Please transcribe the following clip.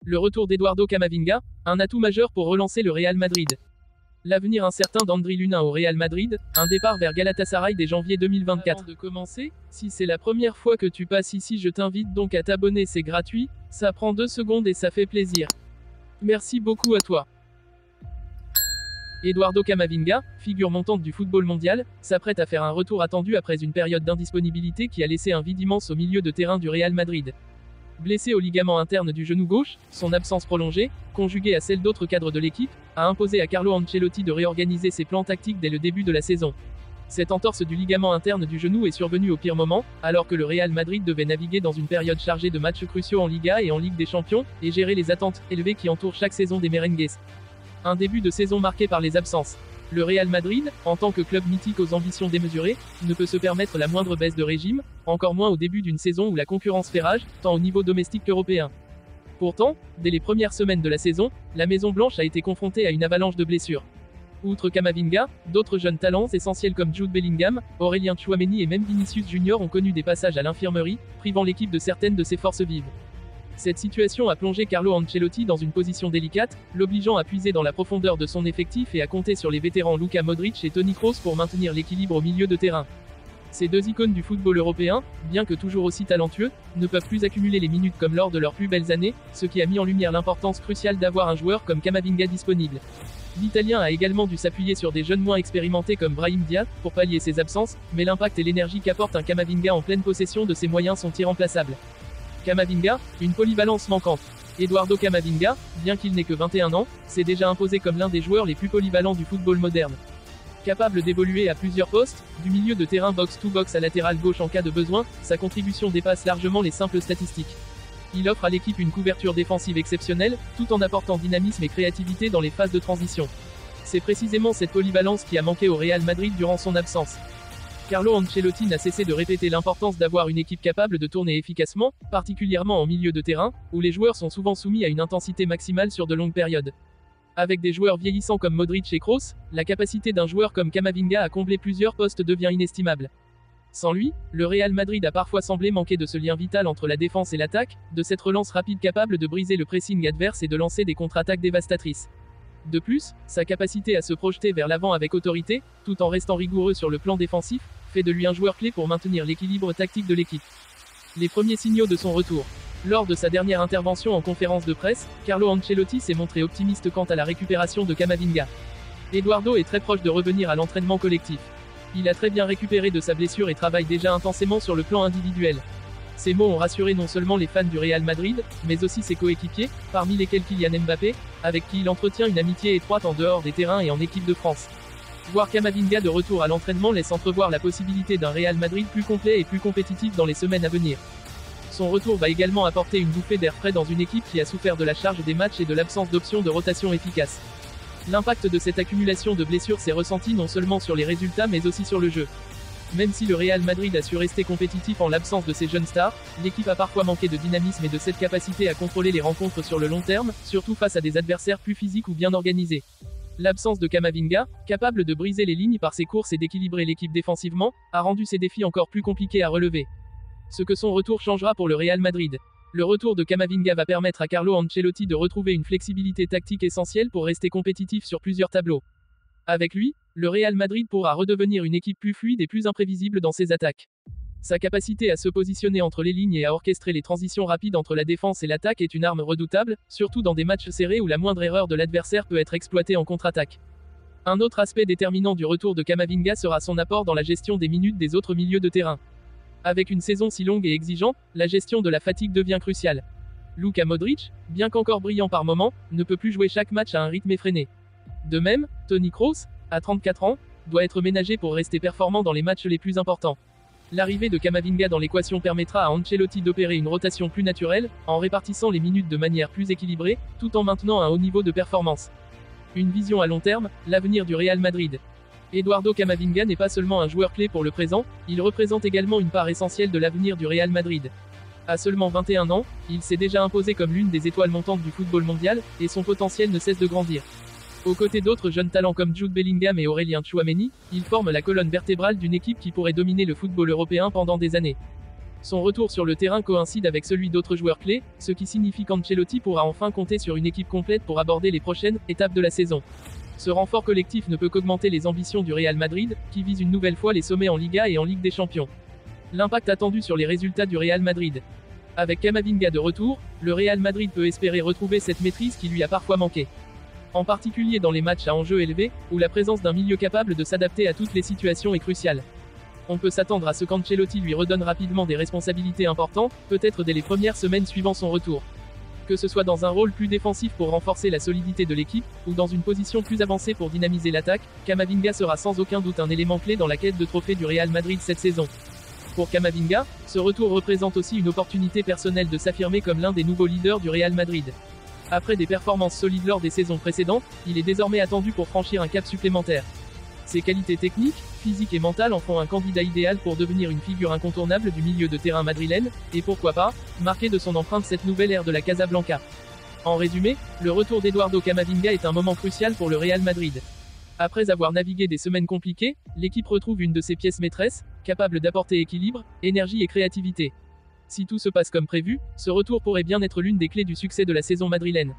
Le retour d'Eduardo Camavinga, un atout majeur pour relancer le Real Madrid. L'avenir incertain d'Andri Lunin au Real Madrid, un départ vers Galatasaray dès janvier 2024. Avant de commencer, si c'est la première fois que tu passes ici, je t'invite donc à t'abonner, c'est gratuit, ça prend 2 secondes et ça fait plaisir. Merci beaucoup à toi. Eduardo Camavinga, figure montante du football mondial, s'apprête à faire un retour attendu après une période d'indisponibilité qui a laissé un vide immense au milieu de terrain du Real Madrid. Blessé au ligament interne du genou gauche, son absence prolongée, conjuguée à celle d'autres cadres de l'équipe, a imposé à Carlo Ancelotti de réorganiser ses plans tactiques dès le début de la saison. Cette entorse du ligament interne du genou est survenue au pire moment, alors que le Real Madrid devait naviguer dans une période chargée de matchs cruciaux en Liga et en Ligue des Champions, et gérer les attentes élevées qui entourent chaque saison des merengues. Un début de saison marqué par les absences. Le Real Madrid, en tant que club mythique aux ambitions démesurées, ne peut se permettre la moindre baisse de régime, encore moins au début d'une saison où la concurrence fait rage, tant au niveau domestique qu'européen. Pourtant, dès les premières semaines de la saison, la Maison Blanche a été confrontée à une avalanche de blessures. Outre Camavinga, d'autres jeunes talents essentiels comme Jude Bellingham, Aurélien Tchouaméni et même Vinicius Junior ont connu des passages à l'infirmerie, privant l'équipe de certaines de ses forces vives. Cette situation a plongé Carlo Ancelotti dans une position délicate, l'obligeant à puiser dans la profondeur de son effectif et à compter sur les vétérans Luka Modric et Toni Kroos pour maintenir l'équilibre au milieu de terrain. Ces deux icônes du football européen, bien que toujours aussi talentueux, ne peuvent plus accumuler les minutes comme lors de leurs plus belles années, ce qui a mis en lumière l'importance cruciale d'avoir un joueur comme Camavinga disponible. L'Italien a également dû s'appuyer sur des jeunes moins expérimentés comme Brahim Diaz pour pallier ses absences, mais l'impact et l'énergie qu'apporte un Camavinga en pleine possession de ses moyens sont irremplaçables. Camavinga, une polyvalence manquante. Eduardo Camavinga, bien qu'il n'ait que 21 ans, s'est déjà imposé comme l'un des joueurs les plus polyvalents du football moderne. Capable d'évoluer à plusieurs postes, du milieu de terrain box-to-box à latéral gauche en cas de besoin, sa contribution dépasse largement les simples statistiques. Il offre à l'équipe une couverture défensive exceptionnelle, tout en apportant dynamisme et créativité dans les phases de transition. C'est précisément cette polyvalence qui a manqué au Real Madrid durant son absence. Carlo Ancelotti n'a cessé de répéter l'importance d'avoir une équipe capable de tourner efficacement, particulièrement en milieu de terrain, où les joueurs sont souvent soumis à une intensité maximale sur de longues périodes. Avec des joueurs vieillissants comme Modric et Kroos, la capacité d'un joueur comme Camavinga à combler plusieurs postes devient inestimable. Sans lui, le Real Madrid a parfois semblé manquer de ce lien vital entre la défense et l'attaque, de cette relance rapide capable de briser le pressing adverse et de lancer des contre-attaques dévastatrices. De plus, sa capacité à se projeter vers l'avant avec autorité, tout en restant rigoureux sur le plan défensif, fait de lui un joueur clé pour maintenir l'équilibre tactique de l'équipe. Les premiers signaux de son retour. Lors de sa dernière intervention en conférence de presse, Carlo Ancelotti s'est montré optimiste quant à la récupération de Camavinga. Eduardo est très proche de revenir à l'entraînement collectif. Il a très bien récupéré de sa blessure et travaille déjà intensément sur le plan individuel. Ces mots ont rassuré non seulement les fans du Real Madrid, mais aussi ses coéquipiers, parmi lesquels Kylian Mbappé, avec qui il entretient une amitié étroite en dehors des terrains et en équipe de France. Voir Camavinga de retour à l'entraînement laisse entrevoir la possibilité d'un Real Madrid plus complet et plus compétitif dans les semaines à venir. Son retour va également apporter une bouffée d'air frais dans une équipe qui a souffert de la charge des matchs et de l'absence d'options de rotation efficaces. L'impact de cette accumulation de blessures s'est ressenti non seulement sur les résultats mais aussi sur le jeu. Même si le Real Madrid a su rester compétitif en l'absence de ses jeunes stars, l'équipe a parfois manqué de dynamisme et de cette capacité à contrôler les rencontres sur le long terme, surtout face à des adversaires plus physiques ou bien organisés. L'absence de Camavinga, capable de briser les lignes par ses courses et d'équilibrer l'équipe défensivement, a rendu ces défis encore plus compliqués à relever. Ce que son retour changera pour le Real Madrid. Le retour de Camavinga va permettre à Carlo Ancelotti de retrouver une flexibilité tactique essentielle pour rester compétitif sur plusieurs tableaux. Avec lui, le Real Madrid pourra redevenir une équipe plus fluide et plus imprévisible dans ses attaques. Sa capacité à se positionner entre les lignes et à orchestrer les transitions rapides entre la défense et l'attaque est une arme redoutable, surtout dans des matchs serrés où la moindre erreur de l'adversaire peut être exploitée en contre-attaque. Un autre aspect déterminant du retour de Camavinga sera son apport dans la gestion des minutes des autres milieux de terrain. Avec une saison si longue et exigeante, la gestion de la fatigue devient cruciale. Luka Modric, bien qu'encore brillant par moments, ne peut plus jouer chaque match à un rythme effréné. De même, Toni Kroos, à 34 ans, doit être ménagé pour rester performant dans les matchs les plus importants. L'arrivée de Camavinga dans l'équation permettra à Ancelotti d'opérer une rotation plus naturelle, en répartissant les minutes de manière plus équilibrée, tout en maintenant un haut niveau de performance. Une vision à long terme, l'avenir du Real Madrid. Eduardo Camavinga n'est pas seulement un joueur clé pour le présent, il représente également une part essentielle de l'avenir du Real Madrid. À seulement 21 ans, il s'est déjà imposé comme l'une des étoiles montantes du football mondial, et son potentiel ne cesse de grandir. Aux côtés d'autres jeunes talents comme Jude Bellingham et Aurélien Tchouaméni, ils forment la colonne vertébrale d'une équipe qui pourrait dominer le football européen pendant des années. Son retour sur le terrain coïncide avec celui d'autres joueurs clés, ce qui signifie qu'Ancelotti pourra enfin compter sur une équipe complète pour aborder les prochaines étapes de la saison. Ce renfort collectif ne peut qu'augmenter les ambitions du Real Madrid, qui vise une nouvelle fois les sommets en Liga et en Ligue des Champions. L'impact attendu sur les résultats du Real Madrid. Avec Camavinga de retour, le Real Madrid peut espérer retrouver cette maîtrise qui lui a parfois manqué. En particulier dans les matchs à enjeu élevé, où la présence d'un milieu capable de s'adapter à toutes les situations est cruciale. On peut s'attendre à ce qu'Ancelotti lui redonne rapidement des responsabilités importantes, peut-être dès les premières semaines suivant son retour. Que ce soit dans un rôle plus défensif pour renforcer la solidité de l'équipe, ou dans une position plus avancée pour dynamiser l'attaque, Camavinga sera sans aucun doute un élément clé dans la quête de trophée du Real Madrid cette saison. Pour Camavinga, ce retour représente aussi une opportunité personnelle de s'affirmer comme l'un des nouveaux leaders du Real Madrid. Après des performances solides lors des saisons précédentes, il est désormais attendu pour franchir un cap supplémentaire. Ses qualités techniques, physiques et mentales en font un candidat idéal pour devenir une figure incontournable du milieu de terrain madrilène, et pourquoi pas, marquer de son empreinte cette nouvelle ère de la Casablanca. En résumé, le retour d'Eduardo Camavinga est un moment crucial pour le Real Madrid. Après avoir navigué des semaines compliquées, l'équipe retrouve une de ses pièces maîtresses, capable d'apporter équilibre, énergie et créativité. Si tout se passe comme prévu, ce retour pourrait bien être l'une des clés du succès de la saison madrilène.